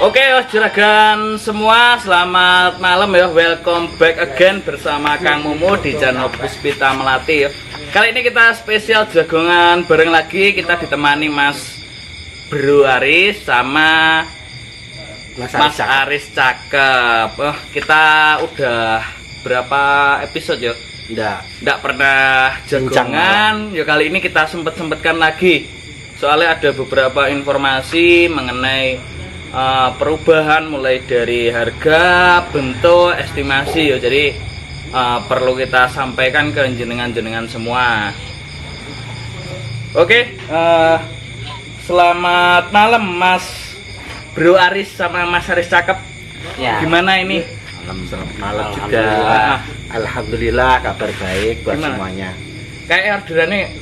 Oke, juragan semua, selamat malam ya. Welcome back again bersama Kang Mumu di channel Puspita Melati ya. Kali ini kita spesial jagongan bareng lagi. Kita ditemani Mas Bro Aris sama Mas Aris Cakep. Kita udah berapa episode ya? Nggak pernah jagongan. Ya kali ini kita sempatkan lagi. Soalnya ada beberapa informasi mengenai perubahan mulai dari harga, bentuk, estimasi ya. Jadi perlu kita sampaikan ke jenengan semua. Oke, selamat malam Mas Bro Aris sama Mas Aris Cakep. Ya. Gimana ini? Selamat malam juga. Alhamdulillah kabar baik buat Gimana? semuanya. Kayak orderannya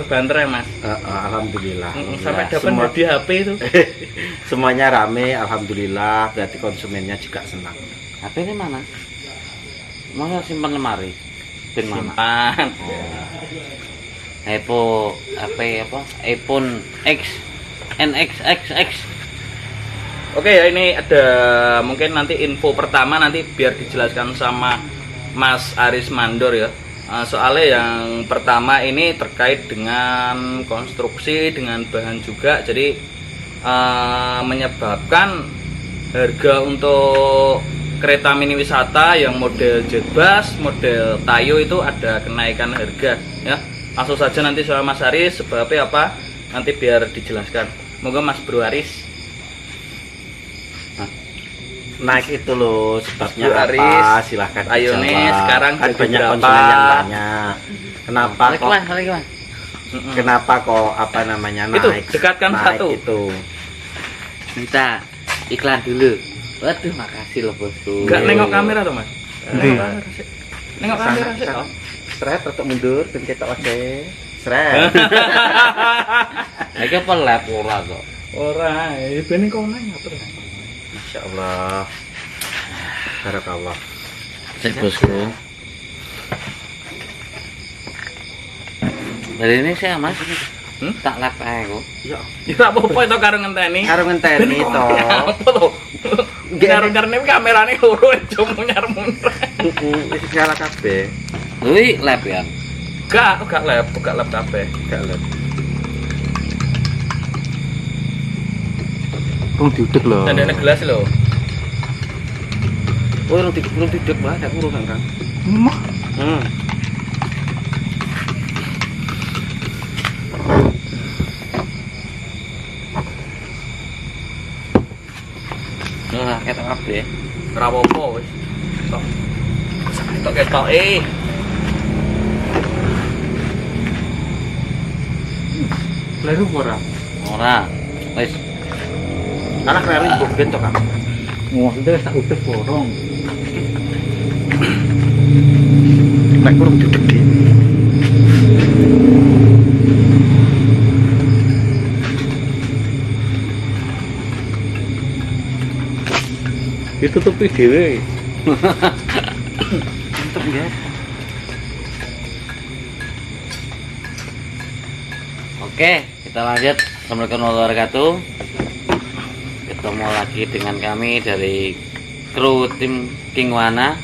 banter ya Mas. Alhamdulillah. Sampai dapat Semua, di HP itu. semuanya rame, alhamdulillah. Berarti konsumennya juga senang. HP ini mana? Mau simpan lemari. Pin mana? Simpan. iPhone X NXXX. Oke ya, ini ada mungkin nanti info pertama nanti biar dijelaskan sama Mas Aris Mandor ya. Soalnya yang pertama ini terkait dengan konstruksi, dengan bahan juga, jadi menyebabkan harga untuk kereta mini wisata yang model jetbus, model Tayo itu ada kenaikan harga ya. Langsung saja nanti sama Mas Aris sebabnya apa nanti biar dijelaskan. Moga Mas Bro Aris. Naik itu loh sebabnya Bro apa? Aris, Silahkan ayo dijawab. nih, sekarang kan jadi banyak berapa? konsumen yang tanya. Kenapa kok? Kenapa kok apa namanya Itu, naik? dekatkan naik satu. Itu. Kita iklan dulu. Waduh, makasih loh bosku. Enggak nengok kamera tuh Mas. Nengok kamera sih. Sana. Seret, tetap mundur, dan kita oke. Seret. Iki apa lab ora kok. Ora, ben kok nang atur. Masya Allah. Barakallah. Cek bosku. Dari ini saya Mas. Tak lab ae kok. Ya, Ya apa-apa itu karo ngenteni. karo ngenteni to. Apa to? Karo-karone kamerane loro cuma nyar-munyar. Wis salah kabeh. Kuwi lab ya. Gak lab kabeh. Gak lep. Rung diudek lho. Dan ada gelas lho. Oh, belum tidak lah, ada urung kan. Mah, Nah, ketok kabeh. ora apa-apa wis. Tok ketok Kleru ora. Ora. Wis. Anak kleru ibu bentok kan. Wah, itu tak udek borong. Nek urung dibeki. ditutupi dhewe. Untuk ya. Oke, kita lanjut. Assalamualaikum warahmatullahi wabarakatuh. Ketemu lagi dengan kami dari kru tim King Wana.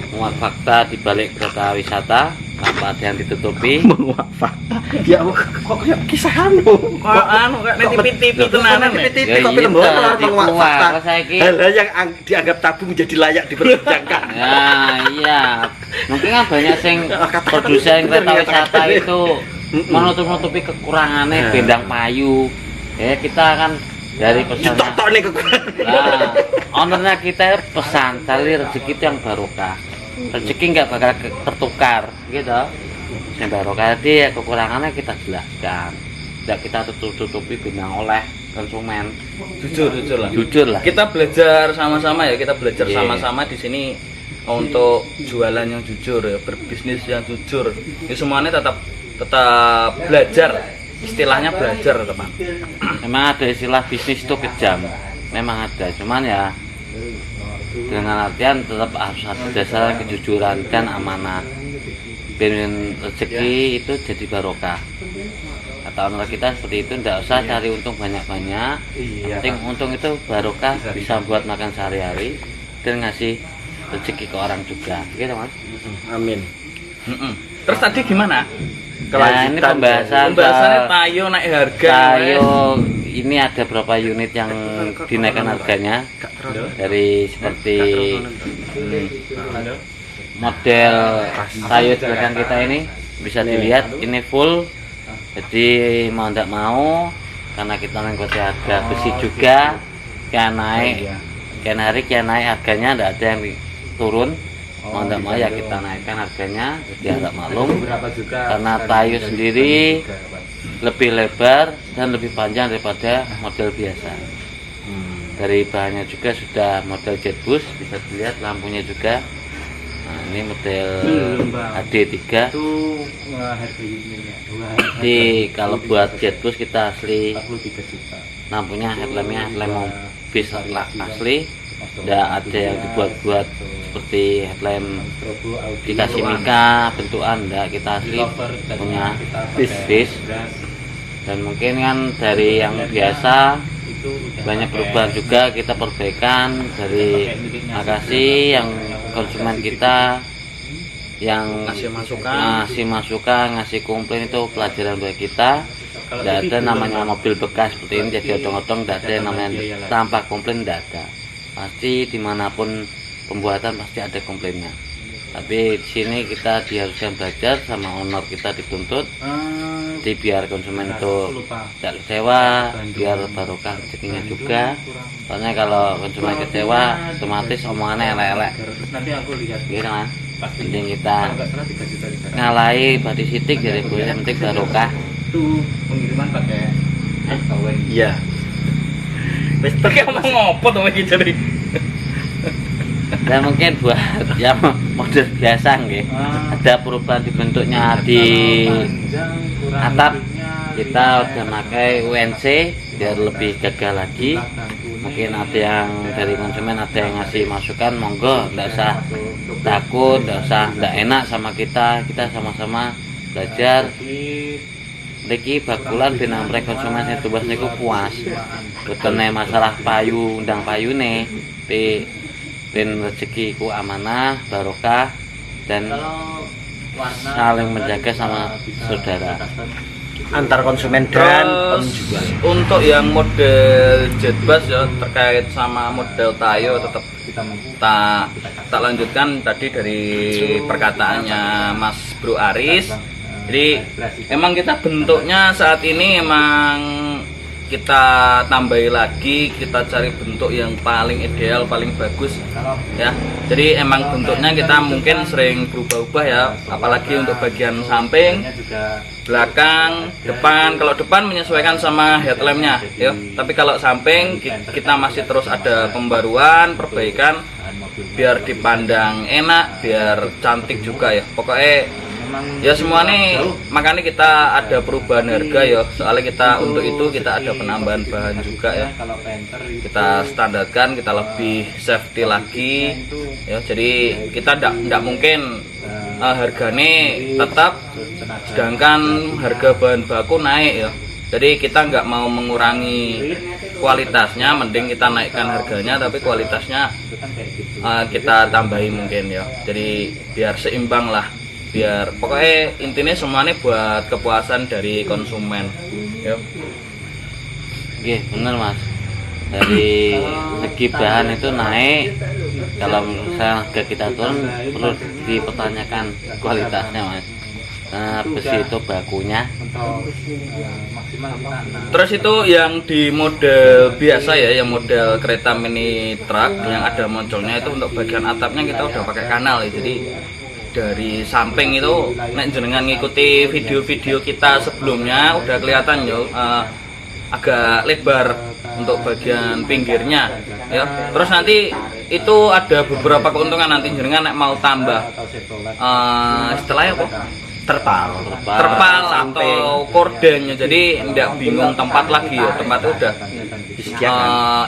Muat fakta di balik kereta wisata tanpa ada yang ditutupi. Menguafak. Ya kok kayak kisah anu. Kok anu kok nek tipi-tipi tenanan nek. Tipi Ya kok iya, film horor di menguak keluar, fakta. terus saiki. Hal-hal yang dianggap tabu menjadi layak diperbincangkan. Ya, iya. Mungkin kan banyak sing produsen kereta wisata itu menutup-nutupi kekurangannya bendang payu. Ya, kita kan dari pesan. Ditok-tok nih kekurangan. Nah, ownernya kita pesan cari rezeki itu yang barokah. Rezeki nggak bakal tertukar, gitu. Yang barokah itu ya kekurangannya kita jelaskan. Tidak kita tutupi bintang oleh konsumen. Jujur lah. Jujur lah. Kita belajar sama-sama ya, kita belajar Iya. sama-sama di sini untuk jualan yang jujur ya, berbisnis yang jujur. Ya semuanya tetap belajar. Istilahnya belajar, teman. Memang ada istilah bisnis itu kejam. Memang ada, cuman ya dengan artian tetap harus ada dasar kejujuran dan amanah. Biar rezeki itu jadi barokah. Kata kata owner kita seperti itu, tidak usah cari untung banyak-banyak. Iya, Penting Pak. untung itu barokah, bisa buat makan sehari-hari dan ngasih rezeki ke orang juga, gitu Mas. Amin. Terus tadi gimana? Nah, ini pembahasannya tayo naik harga. tayo ini ada berapa unit yang dinaikkan harganya dari seperti model tayo di belakang kita ini bisa dilihat ini full, jadi mau tidak mau karena kita mengikuti harga besi juga kian naik, kian hari kian naik harganya, tidak ada yang turun. Mau tidak mau ya kita naikkan harganya, jadi harap maklum karena tayo sendiri lebih lebar dan lebih panjang daripada model biasa. Dari bahannya juga sudah model jetbus, bisa dilihat lampunya juga. Nah, ini model HD3. Jadi kalau buat jetbus kita asli lampunya headlampnya headlamp bis asli, tidak ada yang dibuat-buat seperti headlamp dikasih mika bentukan, tidak, kita asli punya bis. Dan mungkin kan dari yang biasa banyak perubahan juga, kita perbaikan dari makasih yang konsumen kita yang ngasih masukan, ngasih komplain, itu pelajaran buat kita. Tidak ada namanya mobil bekas seperti ini jadi odong-odong, tidak ada yang namanya tanpa komplain, tidak ada. Pasti dimanapun pembuatan pasti ada komplainnya. Tapi di sini kita diharuskan belajar, sama owner kita dituntut. Jadi biar konsumen itu tidak kecewa, biar barokah rezekinya juga. Soalnya kalau konsumen kecewa, otomatis omongannya elek-elek. Gitu kan? Penting kita ngalahi bati sitik, jadi yang penting barokah. Itu pengiriman pakai Iya. wis pakai ngomong ngopo to iki jadi. Dan mungkin buat yang model biasa nggih, ada perubahan di bentuknya di atap. Kita udah pakai UNC biar lebih gagah lagi. Mungkin ada yang dari konsumen ada yang ngasih masukan, monggo, tidak usah takut, tidak enak sama kita sama-sama belajar. Niki bakulan ben amrek konsumen sing tumbas niku puas. Betene masalah payu, undang payune, ben rezekiku amanah, barokah, dan saling menjaga sama saudara Antar konsumen dan Terus, penjual. untuk yang model jetbus ya, terkait sama model tayo tetap tak lanjutkan tadi dari perkataannya Mas Bro Aris. Jadi emang kita bentuknya saat ini emang kita tambahi lagi, kita cari bentuk yang paling ideal, paling bagus ya. Jadi emang bentuknya kita mungkin sering berubah-ubah ya, apalagi untuk bagian samping, belakang, depan. Kalau depan menyesuaikan sama headlampnya ya, tapi kalau samping kita masih terus ada pembaruan, perbaikan biar dipandang enak, biar cantik juga ya. Pokoknya ya semua nih, makanya kita ada perubahan harga ya, soalnya kita untuk itu kita ada penambahan bahan juga ya, kita standarkan, kita lebih safety lagi ya. Jadi kita tidak mungkin harganya tetap sedangkan harga bahan baku naik ya. Jadi kita nggak mau mengurangi kualitasnya, mending kita naikkan harganya tapi kualitasnya kita tambahi mungkin ya. Jadi biar seimbang lah, biar pokoknya intinya semuanya buat kepuasan dari konsumen ya. Oke, bener Mas. Dari segi bahan itu naik, kalau misalnya harga kita turun perlu dipertanyakan kualitasnya Mas. Nah, besi itu bakunya. Terus itu yang di model biasa ya, yang model kereta mini truk yang ada moncolnya itu untuk bagian atapnya kita udah pakai kanal ya. Jadi dari samping itu nek jenengan ngikuti video-video kita sebelumnya udah kelihatan yo agak lebar untuk bagian pinggirnya ya. Terus nanti itu ada beberapa keuntungan, nanti jenengan nek mau tambah istilahnya apa? terpal atau kordennya, jadi tidak bingung tempat lagi ya, tempatnya udah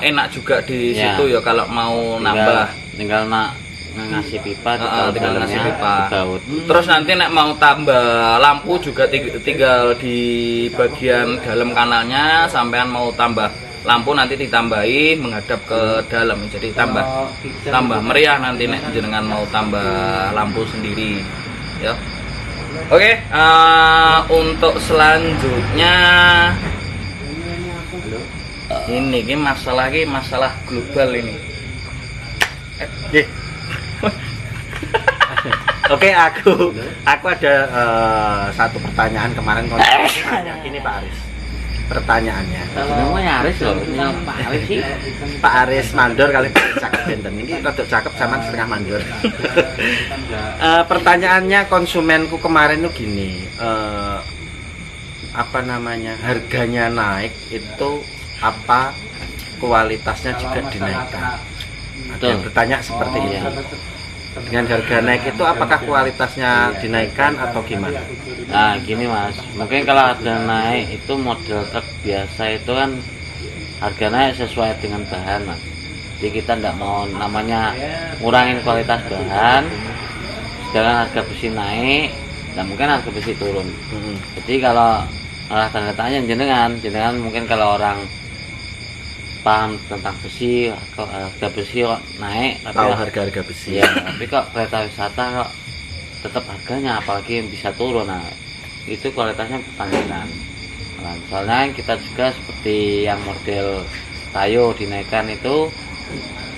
enak juga di situ ya kalau mau nambah. Tinggal nak ngasih pipa di tinggal dalamnya ngasih pipa. dibaut. Terus nanti nek mau tambah lampu juga tinggal di bagian dalam kanalnya, sampean mau tambah lampu nanti ditambahi menghadap ke dalam, jadi tambah meriah nanti nek jenengan mau tambah lampu sendiri ya. Oke, untuk selanjutnya ini masalah global ini. Oke, aku ada satu pertanyaan kemarin kalau ini Pak Aris. Pertanyaannya. Namanya Aris loh, Pak Aris sih. Pak Aris mandor kali cakep benten. Ini rada cakep sama setengah mandor. Pertanyaannya konsumenku kemarin tuh gini, apa namanya? Harganya naik itu apa kualitasnya juga dinaikkan? Ada yang bertanya seperti itu. Dengan harga naik itu apakah kualitasnya dinaikkan atau gimana? Nah gini Mas, mungkin kalau harga naik itu model truk biasa itu kan harga naik sesuai dengan bahan Mas. Jadi kita tidak mau namanya ngurangin kualitas bahan, sedangkan harga besi naik, dan mungkin harga besi turun. Jadi kalau tanda tanya jenengan mungkin kalau orang paham tentang besi, harga besi kok naik, tapi Tahu harga-harga besi. ya, tapi kok kereta wisata kok tetap harganya, apalagi yang bisa turun. Nah, itu kualitasnya pertanyaan. Nah, soalnya kita juga seperti yang model Tayo dinaikkan itu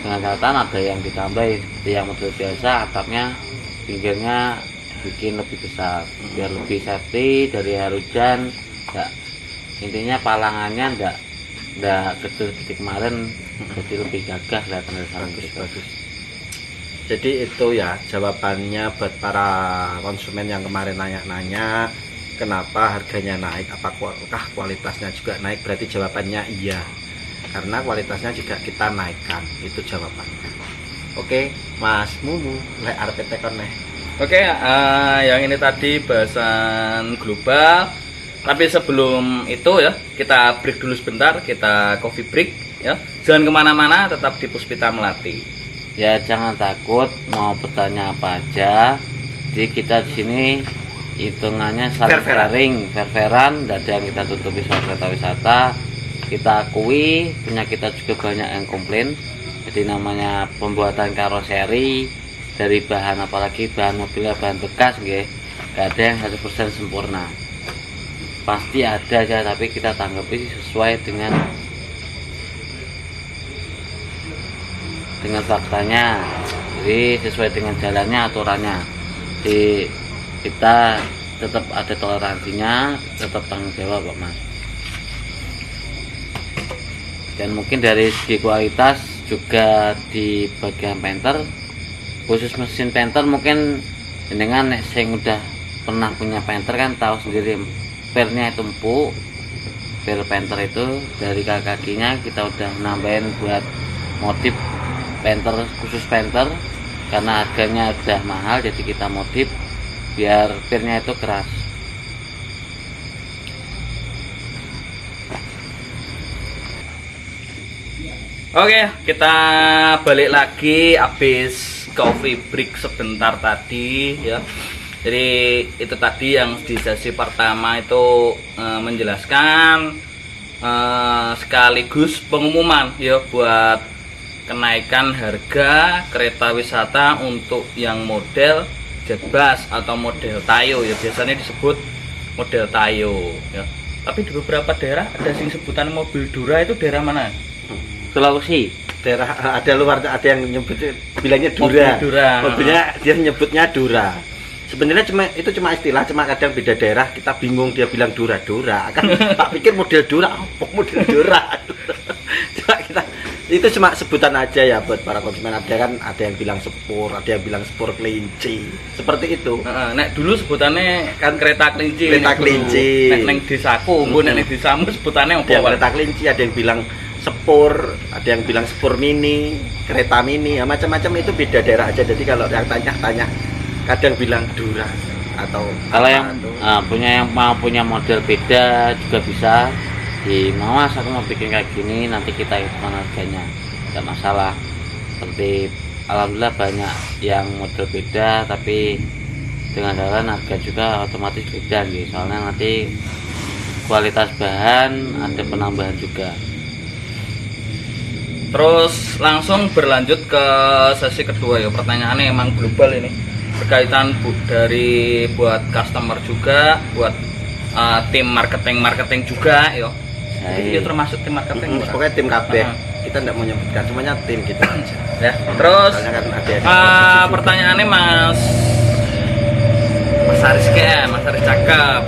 dengan catatan ada yang ditambahin, seperti yang model biasa atapnya pinggirnya bikin lebih besar biar lebih safety dari air hujan. Ya, intinya palangannya enggak kecil seperti kemarin, jadi lebih gagah kelihatan dari sana. Bagus. Jadi itu ya jawabannya buat para konsumen yang kemarin nanya-nanya kenapa harganya naik, apakah kualitasnya juga naik. Berarti jawabannya iya, karena kualitasnya juga kita naikkan, itu jawabannya. Oke Mas Mumu, lek arep tekon neh. Oke, yang ini tadi bahasan global. Tapi sebelum itu ya, kita break dulu sebentar, kita coffee break ya. Jangan kemana-mana, tetap di Puspita Melati. Ya jangan takut, mau bertanya apa aja. Jadi kita di sini hitungannya saling sharing, fair-fairan, tidak ada yang kita tutupi soal kereta wisata. Kita akui punya kita juga banyak yang komplain. Jadi namanya pembuatan karoseri dari bahan, apalagi bahan mobilnya bahan bekas, nggih, nggak ada yang 100% sempurna. Pasti ada aja, tapi kita tanggapi sesuai dengan faktanya, jadi sesuai dengan jalannya, aturannya. Jadi kita tetap ada toleransinya, tetap tanggung jawab Pak Mas. Dan mungkin dari segi kualitas juga di bagian painter, khusus mesin painter, mungkin dengan yang udah pernah punya painter kan tahu sendiri, pernya itu empuk. Per painter itu dari kakinya kita udah nambahin buat motif painter, khusus painter, karena harganya udah mahal, jadi kita motif biar pernya itu keras. Oke, kita balik lagi habis coffee break sebentar tadi ya. Jadi itu tadi yang di sesi pertama itu menjelaskan sekaligus pengumuman ya buat kenaikan harga kereta wisata untuk yang model Jetbus atau model Tayo ya, biasanya disebut model Tayo ya. Tapi di beberapa daerah ada sing sebutan mobil Dura, itu daerah mana? Sulawesi. Daerah ada luar, ada yang nyebut bilangnya Dura. Mobilnya dia nyebutnya Dura. Sebenarnya itu cuma istilah, cuma kadang beda daerah kita bingung, dia bilang Dura kan tak pikir model Dura, apa model Dura. Cuma kita itu cuma sebutan aja ya buat para konsumen. Ada yang bilang sepur, ada yang bilang sepur kelinci, seperti itu. Nek dulu sebutannya kan kereta kelinci. Kereta kelinci. Nek neng desaku, nek neng desamu sebutannya apa? Ada kereta kelinci, ada yang bilang sepur, ada yang bilang sepur mini, kereta mini, ya macam-macam, itu beda daerah aja. Jadi kalau yang tanya-tanya kadang bilang Dura atau kalau yang mau punya model beda juga bisa di Mas, aku mau bikin kayak gini, nanti kita hitung harganya, tidak masalah. Seperti alhamdulillah banyak yang model beda, tapi dengan jalan harga juga otomatis beda gitu. Soalnya nanti kualitas bahan ada penambahan juga. Terus langsung berlanjut ke sesi kedua ya. Pertanyaannya emang global ini, berkaitan dari buat customer juga, buat tim marketing juga ya. Jadi itu termasuk tim marketing. Pokoknya tim KB. Kita tidak mau nyebutkan, semuanya tim gitu aja. Ya. Terus Kan pertanyaannya Mas Aris Mas Aris cakep.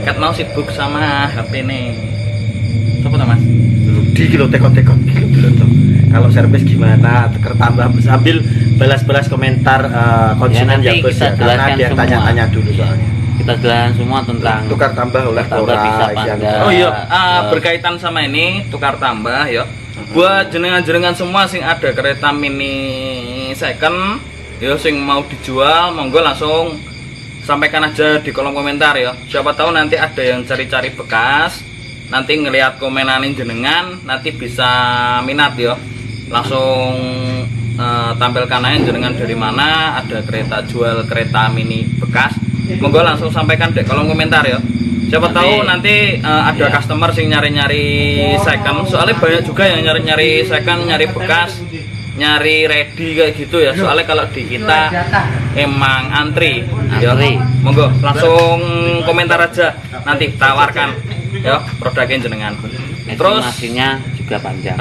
Kat mau sibuk sama HP nih. Coba Mas. di kilo tekon-tekon dulu tuh. Kalau servis gimana, tuker tambah sambil balas-balas komentar konsumen Ya, yang bos ya, karena dia tanya-tanya dulu soalnya. Kita jelaskan semua tentang Tukar tambah oleh tambah bisa Panda. Oh iya, berkaitan sama ini tukar tambah ya. Buat jenengan-jenengan semua sing ada kereta mini second ya sing mau dijual, monggo langsung sampaikan aja di kolom komentar ya. Siapa tahu nanti ada yang cari-cari bekas, nanti ngelihat komenanin jenengan, nanti bisa minat ya. Langsung tampilkan aja jenengan dari mana ada kereta jual kereta mini bekas. Monggo langsung sampaikan deh kolom komentar ya. Siapa tahu nanti ada customer sing nyari-nyari second. Soalnya banyak juga yang nyari-nyari second, nyari bekas, nyari ready kayak gitu ya. Soalnya kalau di kita emang antri. Ya. Monggo langsung komentar aja, nanti tawarkan ya produknya jenengan. Terus estimasinya juga panjang.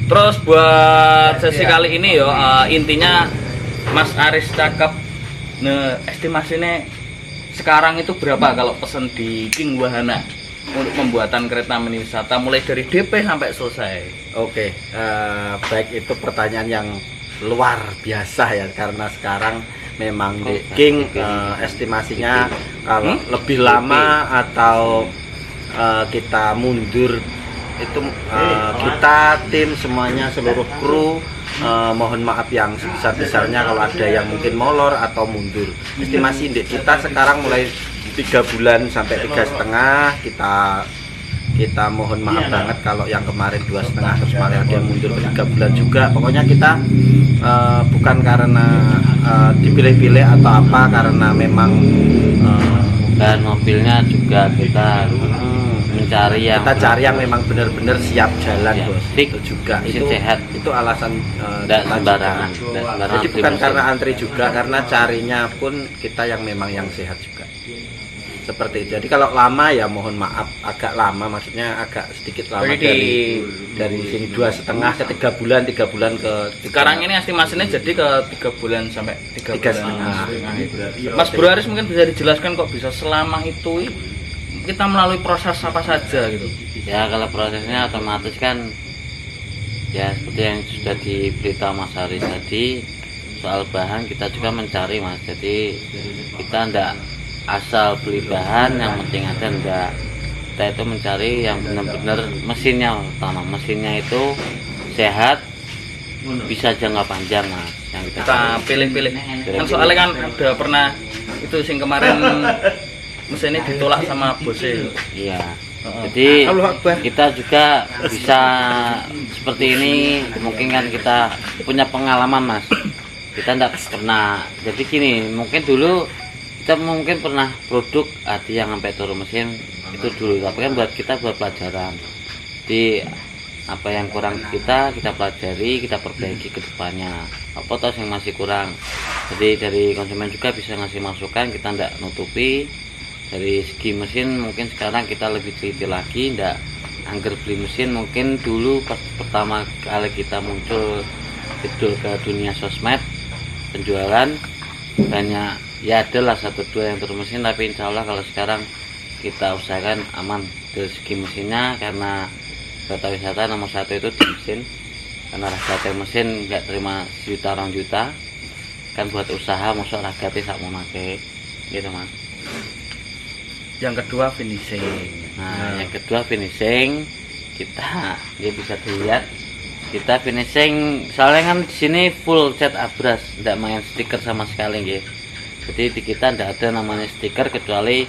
Terus buat sesi kali ini ya intinya Mas Aris cakep. Nah, estimasinya sekarang itu berapa kalau pesen di King Wahana untuk pembuatan kereta mini wisata mulai dari DP sampai selesai? Oke, baik, itu pertanyaan yang luar biasa ya, karena sekarang memang di King estimasinya kalau lebih lama atau kita mundur itu kita tim semuanya seluruh kru mohon maaf yang sebesar-besarnya kalau ada yang mungkin molor atau mundur. Estimasi indek kita sekarang mulai 3 bulan sampai 3,5. Kita mohon maaf banget kalau yang kemarin 2,5 terus kemarin ada yang mundur ke 3 bulan juga. Pokoknya kita bukan karena dipilih-pilih atau apa, karena memang dan mobilnya juga kita mencari yang kita cari yang memang benar-benar siap jalan, ya, bos. fix, Itu juga mesin itu sehat. itu alasan Tidak kita sembarangan. juga. Tidak sembarangan Jadi bukan mesin. karena antri juga, karena carinya pun kita yang memang yang sehat juga. Seperti itu. Jadi kalau lama ya mohon maaf, agak lama, maksudnya agak sedikit lama dari sini 2,5 ke 3 bulan, 3 bulan ke Sekarang ini estimasinya jadi ke 3 bulan sampai 3 bulan. 3,5. Mas Bro Aris mungkin bisa dijelaskan kok bisa selama itu kita melalui proses apa saja gitu. Ya, kalau prosesnya otomatis kan ya seperti yang sudah diberitahu Mas Haris tadi, soal bahan kita juga mencari, Mas. Jadi kita ndak asal beli bahan, yang penting ada ndak. Kita itu mencari yang benar-benar mesinnya utama. Mesinnya itu sehat, bisa jangka panjang, Mas. Yang Kita pilih-pilih. Kan soalnya kan ada pernah itu sing kemarin mesinnya ditolak sama bosnya. Iya. Jadi kita juga bisa seperti ini, mungkin kan kita punya pengalaman, Mas. Kita tidak pernah. Jadi gini, mungkin dulu kita mungkin pernah produk ada yang sampai turun mesin itu dulu, tapi kan buat kita buat pelajaran. Jadi apa yang kurang kita pelajari, kita perbaiki ke depannya. Apa toh yang masih kurang. Jadi dari konsumen juga bisa ngasih masukan, kita tidak nutupi. Dari segi mesin mungkin sekarang kita lebih teliti lagi, ndak angger beli mesin. Mungkin dulu pas pertama kali kita muncul gedul ke dunia sosmed penjualan banyak ya, adalah 1-2 yang turun mesin, tapi insya Allah kalau sekarang kita usahakan aman dari segi mesinnya, karena kereta wisata nomor 1 itu di mesin, karena harga mesin nggak terima juta 2 juta kan, buat usaha masuk harga sak mau pakai gitu, Mas. Yang kedua finishing. Nah, yang kedua finishing, kita dia bisa dilihat kita finishing, soalnya kan di sini full set abras, tidak main stiker sama sekali, gitu. Jadi di kita tidak ada namanya stiker kecuali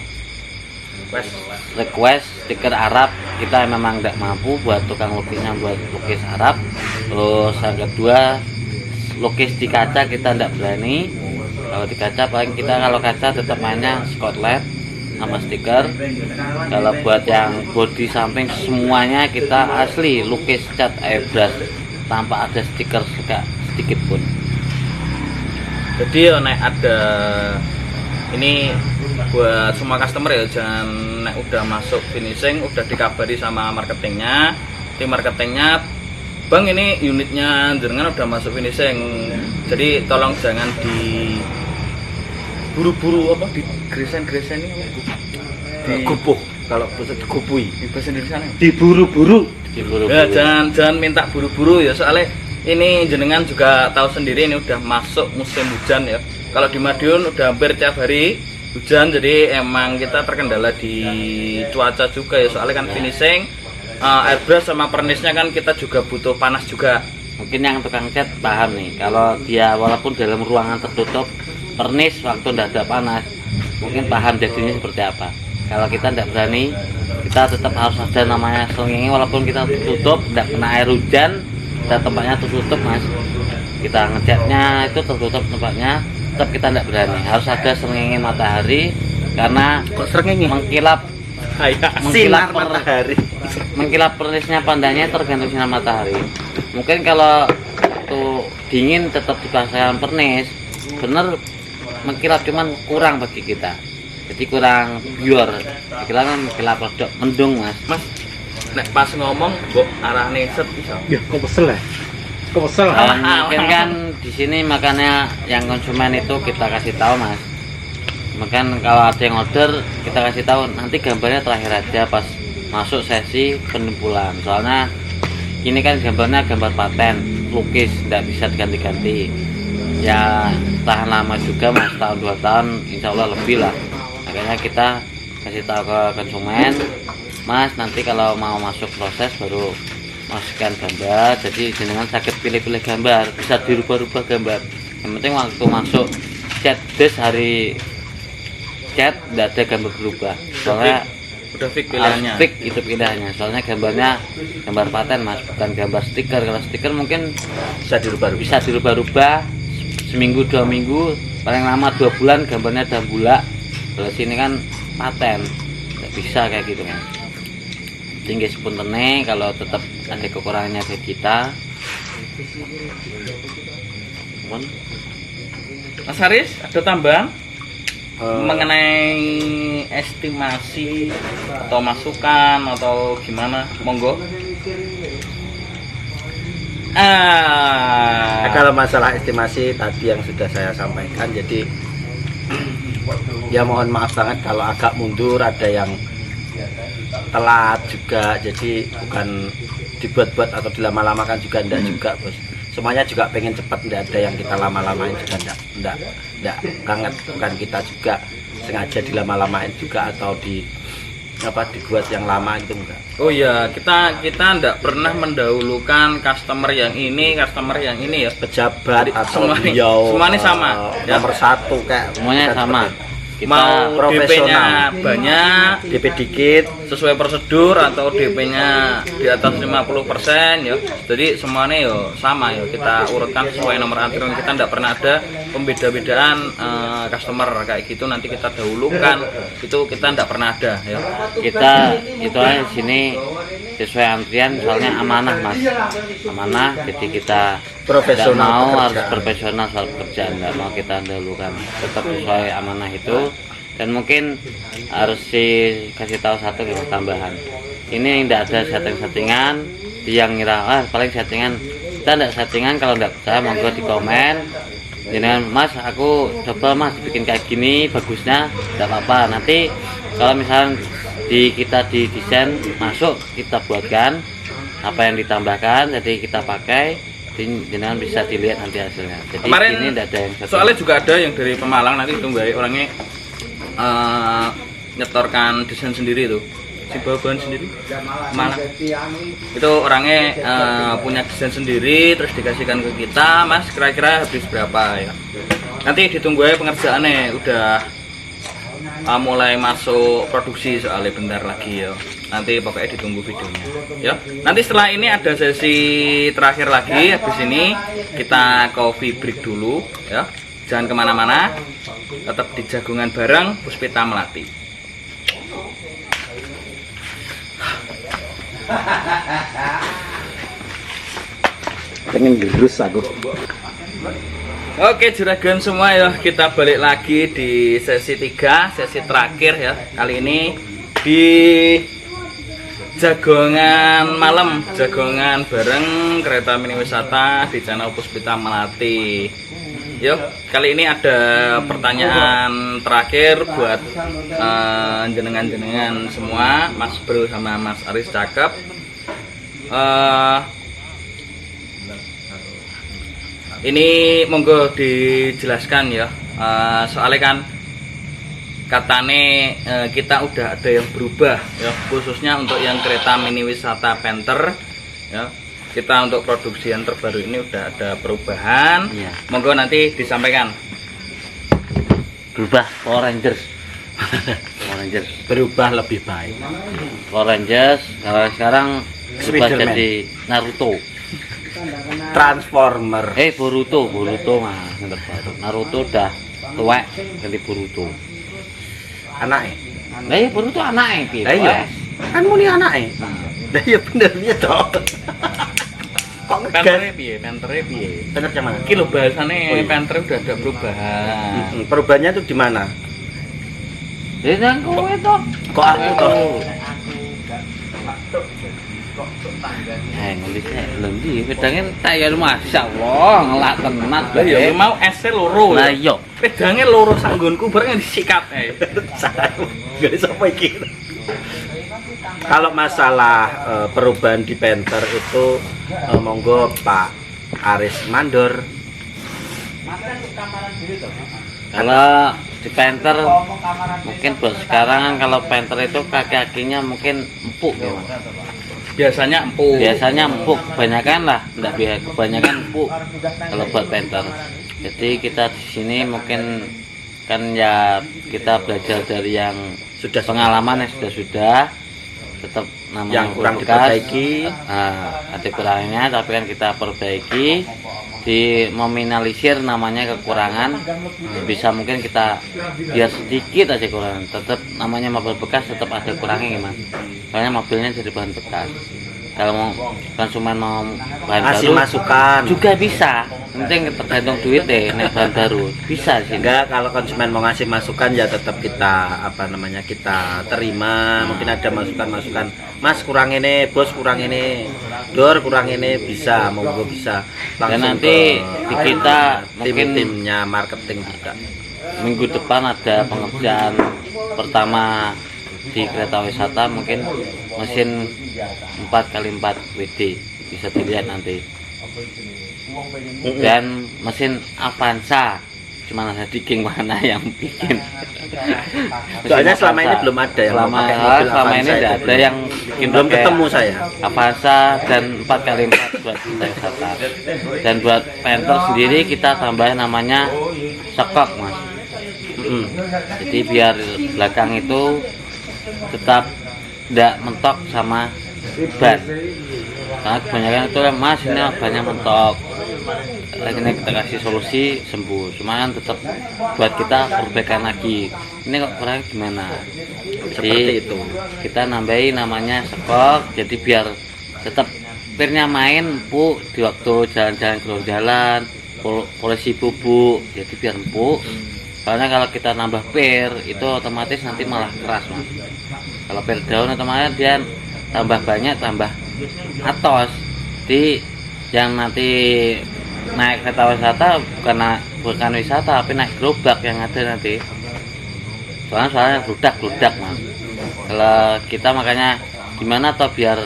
request stiker Arab. Kita memang tidak mampu buat tukang lukisnya buat lukis Arab. Terus yang kedua lukis di kaca kita tidak berani. Kalau di kaca paling kita kalau kaca tetap mainnya Scotland sama stiker. Kalau buat yang bodi samping semuanya kita asli lukis cat airbrush tanpa ada stiker sedikit pun. Jadi nek ada ini buat semua customer ya, jangan nek udah masuk finishing udah dikabari sama marketingnya, tim marketingnya, Bang ini unitnya jenengan udah masuk finishing, jadi tolong jangan di buru-buru apa di gresen ini di kupuh, kalau bisa dikupui di bahasa Indonesia diburu-buru. Ya jangan minta buru-buru ya, soalnya ini jenengan juga tahu sendiri ini udah masuk musim hujan ya. Kalau di Madiun udah hampir tiap hari hujan, jadi emang kita terkendala di cuaca juga ya, soalnya kan finishing airbrush sama pernisnya kan kita juga butuh panas juga. Mungkin yang tukang cat paham nih, kalau dia walaupun dalam ruangan tertutup pernis waktu tidak ada panas mungkin paham jadinya seperti apa. Kalau kita tidak berani, kita tetap harus ada namanya selengengi, walaupun kita tutup tidak kena air hujan dan tempatnya tertutup mas, kita ngecatnya itu tertutup tempatnya, tetap kita tidak berani, harus ada selengengi matahari karena mengkilap Sinar matahari. Mengkilap pernisnya pandanya tergantung sinar matahari. Mungkin kalau tuh dingin tetap dipasangkan pernis bener mengkilap, cuman kurang bagi kita, jadi kurang pure. Kita kan mengkilap rodok mendung mas. Nek pas ngomong kok arahnya set bisa. Ya kok kesel ya? Kok kesel? Mungkin kan di sini makanya yang konsumen itu kita kasih tahu mas. Mungkin kalau ada yang order kita kasih tahu nanti gambarnya terakhir aja pas masuk sesi penimbulan. Soalnya ini kan gambarnya gambar paten, lukis, tidak bisa diganti-ganti. Ya tahan lama juga mas, tahun 2 tahun insya Allah lebih lah. Makanya kita kasih tahu ke konsumen, mas nanti kalau mau masuk proses baru masukkan gambar, jadi jenengan sakit pilih-pilih gambar, bisa dirubah-rubah gambar. Yang penting waktu masuk cat des hari cat tidak ada gambar berubah, soalnya udah fix pilihannya. Fix itu pilihannya, soalnya gambarnya gambar paten mas, bukan gambar stiker. Kalau stiker mungkin bisa dirubah-rubah seminggu 2 minggu, paling lama 2 bulan gambarnya udah bulak. Kalau sini kan paten, nggak bisa kayak gitu kan. Tinggi sepuntennya, kalau tetap ada kekurangannya dari kita. Mas Haris ada tambahan mengenai estimasi atau masukan atau gimana, monggo. Kalau masalah estimasi tadi yang sudah saya sampaikan, jadi ya mohon maaf banget kalau agak mundur, ada yang telat juga, jadi bukan dibuat-buat atau dilama-lamakan juga, enggak juga bos. Semuanya juga pengen cepat, enggak ada yang kita lama-lamain juga, enggak banget, bukan kita juga sengaja dilama-lamain juga atau dibuat yang lama itu enggak. Oh iya, kita enggak pernah mendahulukan customer yang ini ya. Pejabat atau semuanya sama. Nomor 1 kayak semuanya sama. Kita mau DP-nya banyak, DP dikit, sesuai prosedur atau DP-nya di atas 50% ya. Jadi semuanya ya sama ya, kita urutkan sesuai nomor antrian. Kita tidak pernah ada pembeda-bedaan customer kayak gitu nanti kita dahulukan, itu kita tidak pernah ada ya. Kita itu aja di sini sesuai antrian, soalnya amanah mas, amanah, jadi kita tidak mau harus profesional soal pekerjaan, tidak mau kita dahulukan, tetap sesuai amanah itu. Dan mungkin harus dikasih tahu satu tambahan, ini tidak ada settingan yang ngira paling settingan, kita tidak settingan. Kalau tidak percaya monggo di komen, jangan mas aku coba mas bikin kayak gini bagusnya, tidak apa-apa. Nanti kalau misalnya kita di desain masuk, kita buatkan apa yang ditambahkan, jadi kita pakai, jangan bisa dilihat nanti hasilnya. Jadi kemarin ini tidak ada yang soalnya juga ada yang dari Pemalang, nanti itu baik orangnya nyetorkan desain sendiri tuh, si bahan sendiri Malang itu orangnya punya desain sendiri, terus dikasihkan ke kita, mas kira-kira habis berapa ya, nanti ditunggu aja pengerjaannya udah mulai masuk produksi, soalnya bentar lagi ya. nanti pokoknya ditunggu videonya ya. Nanti setelah ini ada sesi terakhir lagi. Habis ini kita coffee break dulu ya, jangan kemana-mana, tetap di Jagongan bareng Puspita Melati. Pengen gerus aku. Oke juragan semua ya, kita balik lagi di sesi 3, sesi terakhir ya. Kali ini di Jagongan malam, Jagongan bareng kereta mini wisata di channel Puspita Melati. Yuk, kali ini ada pertanyaan terakhir buat jenengan-jenengan semua, Mas Bro sama Mas Aris cakep. Ini monggo dijelaskan ya, soalnya kan katane kita udah ada yang berubah ya, khususnya untuk yang kereta mini wisata Panther ya. Kita untuk produksi yang terbaru ini udah ada perubahan Iya. Monggo nanti disampaikan. Berubah Power Rangers. Power Rangers Berubah lebih baik. Power Rangers sekarang berubah Spiderman. jadi Naruto. Transformer. Boruto mah Naruto udah tuwek ganti Boruto. Anake. Lah ya Boruto anake piye? Lah iya. Kan muni anake. Lah iya bener ya toh. Kok Panther piye? Panther piye? Bener yang mana? Iki lho bahasane Oh iya. Panther udah ada perubahan. Perubahannya tuh di mana? Lah nang kowe to. Kok aku toh? Nulis lho ndi wedange tak ya masyaallah ngelak tenan. Lah ya mau SC loro. Lah iya. Pedange loro sanggonku bareng disikat ae. Gak sampai iki. Kalau masalah perubahan di Panther itu monggo Pak Aris Mandor. Kalau di Panther mungkin buat sekarang kalau Panther itu kaki-kakinya mungkin empuk ya Mas. Biasanya empuk. Biasanya empuk kebanyakan lah, enggak biasa kebanyakan empuk kalau buat Panther. Jadi kita di sini mungkin kan ya kita belajar dari yang Sudah pengalaman yang sudah tetap namanya yang kurang bekas. diperbaiki. Ada kurangnya tapi kan kita perbaiki, di meminimalisir namanya kekurangan. Bisa mungkin kita biar sedikit aja kurang, tetap namanya mobil bekas tetap ada kurangnya gimana, soalnya mobilnya jadi bahan bekas. Kalau mau konsumen mau bahan Kasih baru masukan. juga bisa, penting tergantung duitnya nek bahan baru bisa sih. Enggak, kalau konsumen mau ngasih masukan ya tetap kita kita terima. Mungkin ada masukan-masukan, Mas kurang ini, Bos kurang ini, Dor kurang ini, bisa, monggo bisa. Dan nanti di kita mungkin timnya marketing juga. minggu depan ada pengerjaan pertama di kereta wisata, mungkin mesin 4x4 WD bisa dilihat nanti, dan mesin Avanza cuma ada di King mana yang bikin. Soalnya selama ini belum ada yang selama, pakai mobil selama ini Avanza tidak itu ada yang bikin belum pakai ketemu saya. Avanza dan 4x4 buat kereta wisata. Dan buat Panther sendiri kita tambahin namanya sekok Mas. Jadi biar belakang itu tetap tidak mentok sama ban, karena kebanyakan itu kan Mas ini banyak mentok. Akhirnya kita kasih solusi sembuh, cuma kan tetap buat kita perbaikan lagi. Ini kok kurang gimana? Jadi Seperti itu. kita nambahin namanya sekok, jadi biar tetap pirnya main empuk di waktu jalan-jalan keluar jalan, polisi bubuk, jadi biar empuk. Soalnya kalau kita nambah pir itu otomatis nanti malah keras Mas. Kalau pir daun otomatis dia tambah banyak, tambah atos. Di yang nanti naik kereta wisata bukan wisata tapi naik gerobak yang ada nanti. Soalnya bludak Mas. Kalau kita makanya gimana toh biar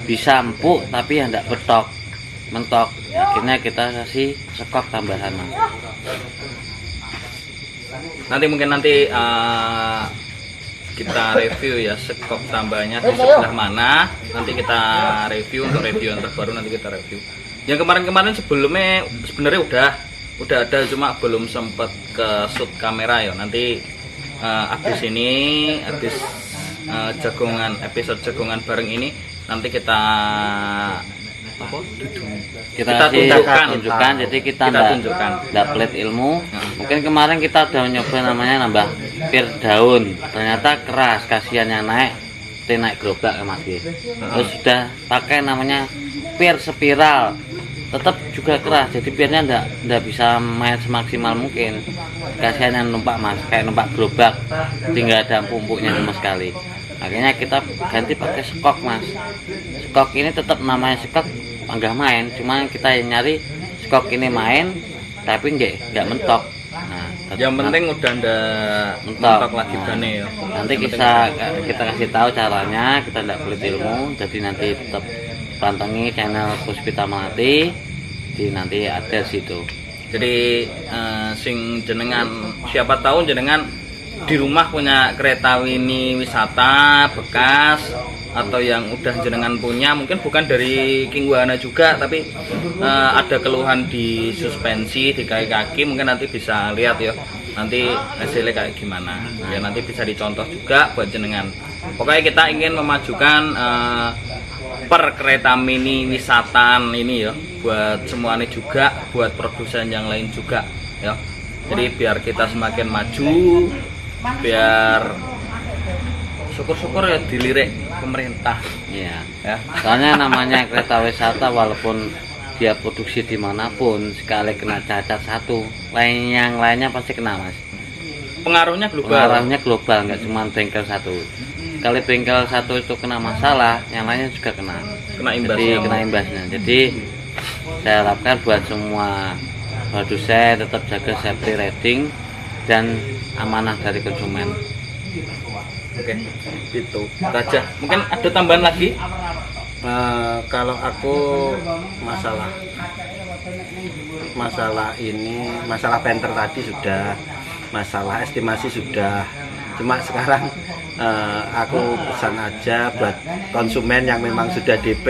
bisa empuk tapi yang tidak mentok. Akhirnya kita kasih sekok tambahan Mas. Nanti mungkin kita review ya sekop tambahnya di sebelah mana. Nanti kita review, untuk review yang terbaru nanti kita review. Yang kemarin sebelumnya sebenarnya udah ada, cuma belum sempat ke shoot kamera ya. Nanti habis episode jagongan bareng ini nanti kita apa? Kita tunjukkan. Jadi kita tunjukkan. nggak pelit ilmu. Mungkin kemarin kita udah nyoba namanya nambah pir daun, ternyata keras, kasihannya naik gerobak ya Mas. Terus sudah pakai namanya pir spiral, tetap juga keras, jadi pirnya nggak bisa main semaksimal mungkin. Kasihannya numpak Mas, kayak numpak gerobak, tinggal ada empuk-empuknya sama sekali. Akhirnya kita ganti pakai skok Mas. Skok ini tetap namanya skok, nggak main, cuma kita nyari skok ini main tapi nggak mentok. Nah, yang penting udah ndak mentok lagi bane ya. Nanti kita kasih tahu caranya, kita ndak pelit ilmu, jadi nanti tetap pantengin channel Puspita Melati, nanti ada situ. Jadi sing jenengan siapa tahu jenengan di rumah punya kereta mini wisata bekas atau yang udah jenengan punya, mungkin bukan dari King Wana juga tapi ada keluhan di suspensi, di kaki-kaki, mungkin nanti bisa lihat ya nanti hasilnya kayak gimana ya, nanti bisa dicontoh juga buat jenengan. Pokoknya kita ingin memajukan per kereta mini wisatan ini ya, buat semuanya juga, buat produsen yang lain juga ya. Jadi biar kita semakin maju, biar syukur-syukur ya dilirik pemerintah. Iya. Ya. Soalnya namanya kereta wisata, walaupun dia produksi dimanapun, sekali kena cacat satu, yang lainnya pasti kena Mas. Pengaruhnya global. Pengaruhnya global, nggak cuma bengkel satu. Sekali bengkel satu itu kena masalah, yang lainnya juga kena. Kena imbasnya. Jadi kena imbasnya. Jadi saya harapkan buat semua produsen tetap jaga safety rating dan amanah dari konsumen. Oke, itu aja. Mungkin ada tambahan lagi? Kalau aku masalah penter tadi sudah, masalah estimasi sudah. Cuma sekarang aku pesan aja buat konsumen yang memang sudah DP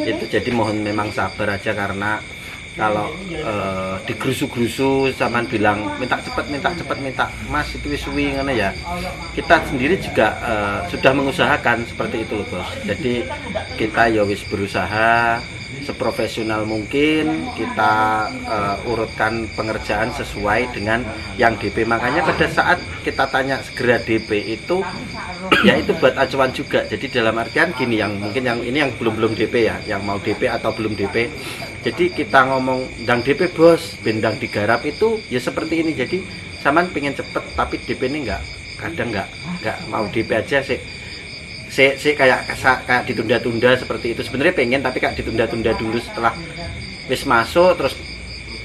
itu, jadi mohon memang sabar aja, karena kalau digrusu-grusu sama bilang minta cepat Mas itu suwi ngono ya, kita sendiri juga sudah mengusahakan seperti itu loh Bos. Jadi kita ya wis berusaha seprofesional mungkin, kita urutkan pengerjaan sesuai dengan yang DP. Makanya pada saat kita tanya segera DP itu ya itu buat acuan juga. Jadi dalam artian gini, yang mungkin yang ini yang belum DP ya, yang mau DP atau belum DP. Jadi kita ngomong ndang DP Bos, bendang digarap itu ya seperti ini. Jadi saman pengen cepet tapi DP ini kadang nggak mau DP aja sih. Kayak ditunda-tunda seperti itu. Sebenarnya pengen tapi kayak ditunda-tunda dulu, setelah wis masuk terus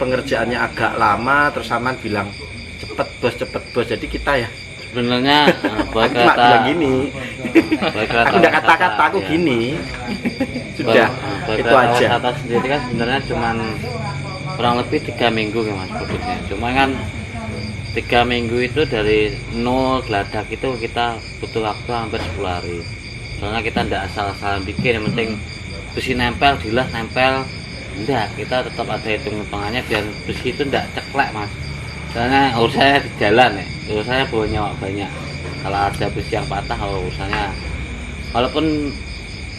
pengerjaannya agak lama terus saman bilang cepet bos. Jadi kita ya sebenarnya aku cuma bilang gini. Aku udah kata-kata aku gini. Sudah itu aja. Wisata sendiri kan sebenarnya cuman kurang lebih 3 minggu ya Mas produknya. Cuma kan 3 minggu itu dari nol geladak itu kita butuh waktu hampir 10 hari. Soalnya kita tidak asal-asalan bikin, yang penting besi nempel, dilas nempel. Enggak, kita tetap ada hitung-hitungannya biar besi itu tidak ceklek Mas. Soalnya urusannya di jalan ya, urusannya bawa nyawa banyak. Kalau ada besi yang patah, urusannya walaupun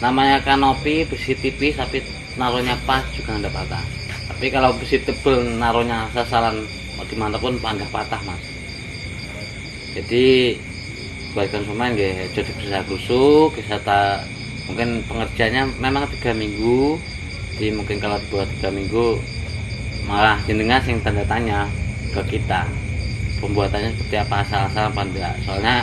namanya kanopi besi tipis tapi naruhnya pas juga tidak patah. Tapi kalau besi tebel naruhnya sasaran dimanapun pandah patah Mas. Jadi buat konsumen ya jadi bisa kusuk, wisata mungkin pengerjaannya memang 3 minggu. Jadi mungkin kalau dibuat 3 minggu malah jenengan sing tanda tanya ke kita pembuatannya seperti apa, asal-asalan apa enggak. Soalnya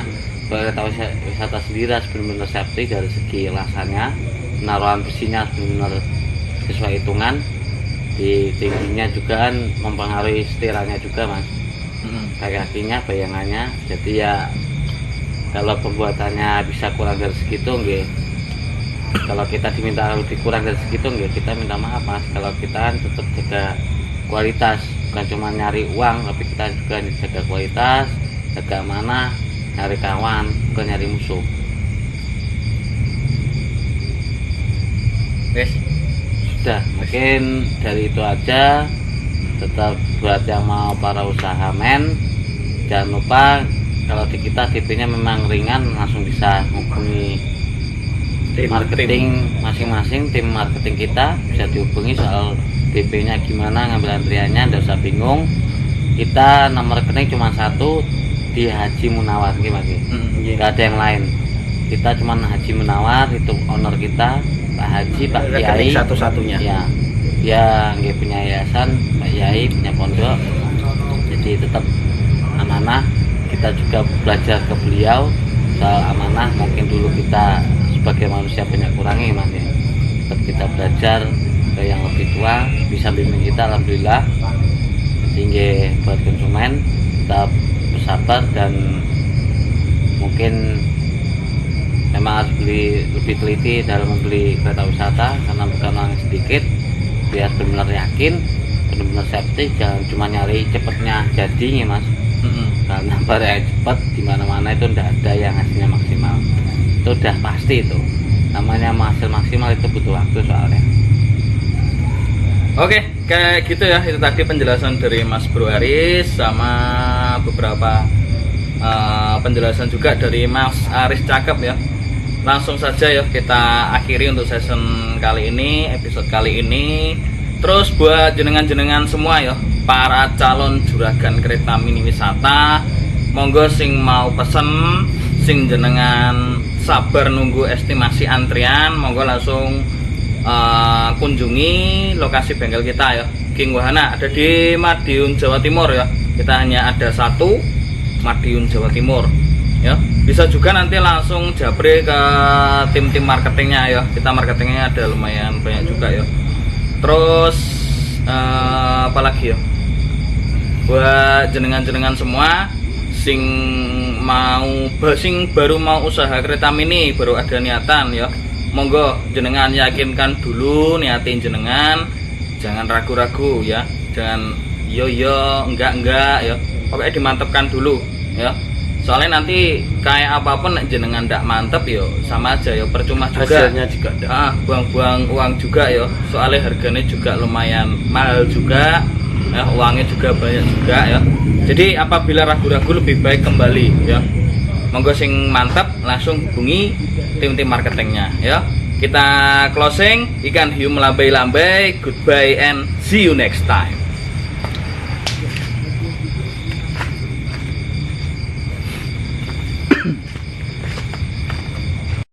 kereta wisata sendiri harus benar-benar safety dari segi lasannya, penaruhan besinya harus benar-benar sesuai hitungan, di tingginya juga kan mempengaruhi setirannya juga Mas, kakinya, bayangannya. Jadi ya kalau pembuatannya bisa kurang dari segitu nggih, kalau kita diminta lebih kurang dari segitu nggih, kita minta maaf Mas. Kalau kita kan tetap jaga kualitas, bukan cuma nyari uang tapi kita juga jaga kualitas, jaga amanah, nyari kawan, bukan nyari musuh. Sudah, mungkin dari itu aja. Tetap buat yang mau para usaha men, jangan lupa Kalau di kita DP-nya memang ringan, langsung bisa menghubungi marketing masing-masing, tim marketing kita bisa dihubungi soal DP-nya gimana, ngambil antriannya, nggak usah bingung. Kita nomor rekening cuma satu di Haji Munawar gimana? Nggak ada yang lain. Kita cuma Haji Munawar, itu owner kita, Pak Haji, Pak Kiai satu-satunya. Ya, dia nggak punya yayasan, Pak Kiai punya pondok, jadi tetap amanah. Kita juga belajar ke beliau soal amanah. Mungkin dulu kita sebagai manusia banyak kurangi mas ya, tetap kita belajar ke yang lebih tua, bisa bimbing kita, alhamdulillah. Sehingga buat konsumen kita bersabar, dan mungkin memang harus lebih teliti dalam membeli kereta wisata, karena bukan orang sedikit, biar benar-benar yakin, benar-benar safety, jangan cuma nyari cepetnya jadi ya mas. Karena barang yang cepat di mana-mana itu tidak ada yang hasilnya maksimal, itu udah pasti. Itu namanya hasil maksimal itu butuh waktu soalnya. Oke, kayak gitu ya, itu tadi penjelasan dari Mas Bro Aris, sama beberapa penjelasan juga dari Mas Aris, cakep ya. Langsung saja ya kita akhiri untuk season kali ini, episode kali ini. Terus buat jenengan-jenengan semua ya, para calon juragan kereta mini wisata, monggo sing mau pesen, sing jenengan sabar nunggu estimasi antrian, monggo langsung kunjungi lokasi bengkel kita ya, King Wahana, ada di Madiun, Jawa Timur ya. Kita hanya ada satu, Madiun, Jawa Timur ya. Bisa juga nanti langsung japri ke tim-tim marketingnya ya, kita marketingnya ada lumayan banyak juga ya. Terus apalagi ya, buat jenengan-jenengan semua sing baru mau usaha kereta mini, baru ada niatan ya, monggo jenengan yakinkan dulu niatin jenengan, jangan ragu-ragu ya, jangan yo enggak ya, pokoknya dimantepkan dulu ya. Soalnya nanti kayak apapun jenengan ndak mantep yo sama aja yo, percuma juga, hasilnya juga buang-buang uang juga yo, soalnya harganya juga lumayan mahal juga ya, uangnya juga banyak juga ya. Jadi apabila ragu-ragu lebih baik kembali ya, monggo sing mantap langsung hubungi tim-tim marketingnya ya. Kita closing, ikan hiu melambai-lambai, goodbye and see you next time.